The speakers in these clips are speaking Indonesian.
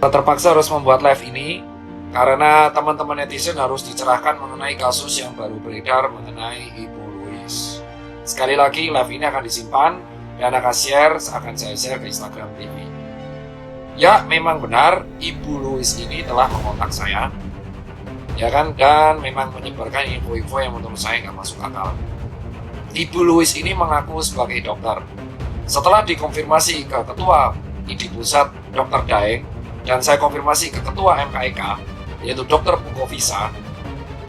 Terpaksa harus membuat live ini karena teman-teman netizen harus dicerahkan mengenai kasus yang baru beredar mengenai Ibu Louis. Sekali lagi, live ini akan disimpan dan akan saya share ke Instagram TV. Ya, memang benar Ibu Louis ini telah mengontak saya, ya kan, dan memang menyebarkan info-info yang menurut saya nggak masuk akal. Ibu Louis ini mengaku sebagai dokter. Setelah dikonfirmasi ke Ketua ID Pusat Dr. Daeng dan saya konfirmasi ke Ketua MKEK, yaitu Dr. Pukovisa,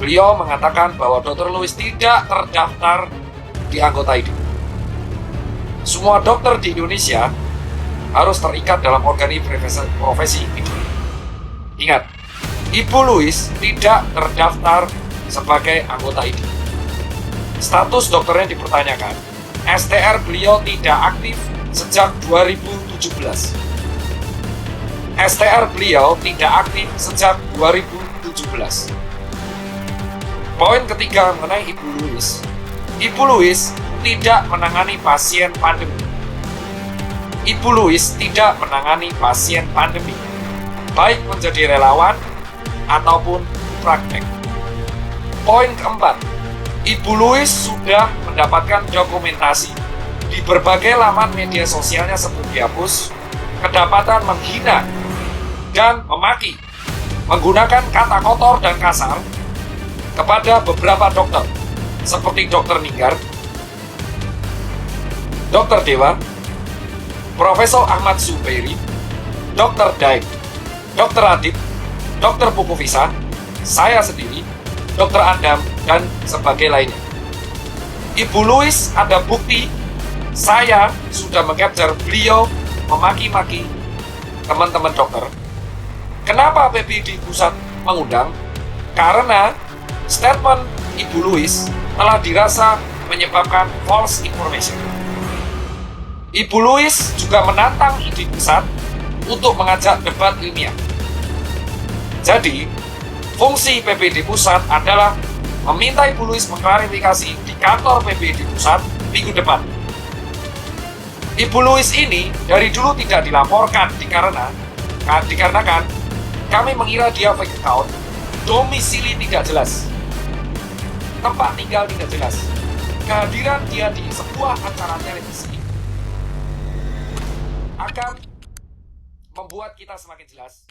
beliau mengatakan bahwa Dr. Louis tidak terdaftar di anggota ID. Semua dokter di Indonesia harus terikat dalam profesi itu. Ingat, Ibu Louis tidak terdaftar sebagai anggota ID. Status dokternya dipertanyakan. STR beliau tidak aktif sejak 2017. STR beliau tidak aktif sejak 2017. Poin ketiga mengenai Ibu Louis. Ibu Louis tidak menangani pasien pandemi. Ibu Louis tidak menangani pasien pandemi, baik menjadi relawan ataupun praktek. Poin keempat, Ibu Louis sudah mendapatkan dokumentasi di berbagai laman media sosialnya sebelum dihapus, kedapatan menghina dan memaki, menggunakan kata kotor dan kasar kepada beberapa dokter, seperti Dr. Ninggar, Dr. Dewa, Profesor Ahmad Zubairi, Dr. Daeng, Dr. Adib, Dr. Pukovisa, saya sendiri, Dr. Andam, dan sebagai lainnya. Ibu Louis ada bukti saya sudah mengcapture beliau memaki-maki teman-teman dokter. Kenapa PPD Pusat mengundang? Karena statement Ibu Louis telah dirasa menyebabkan false information. Ibu Louis juga menantang ID Pusat untuk mengajak debat ilmiah. Jadi, fungsi PPD Pusat adalah meminta Ibu Louis mengklarifikasi di kantor PPD Pusat minggu depan. Ibu Louis ini dari dulu tidak dilaporkan dikarenakan kami mengira dia fake account, domisili tidak jelas, tempat tinggal tidak jelas. Kehadiran dia di sebuah acara televisi akan membuat kita semakin jelas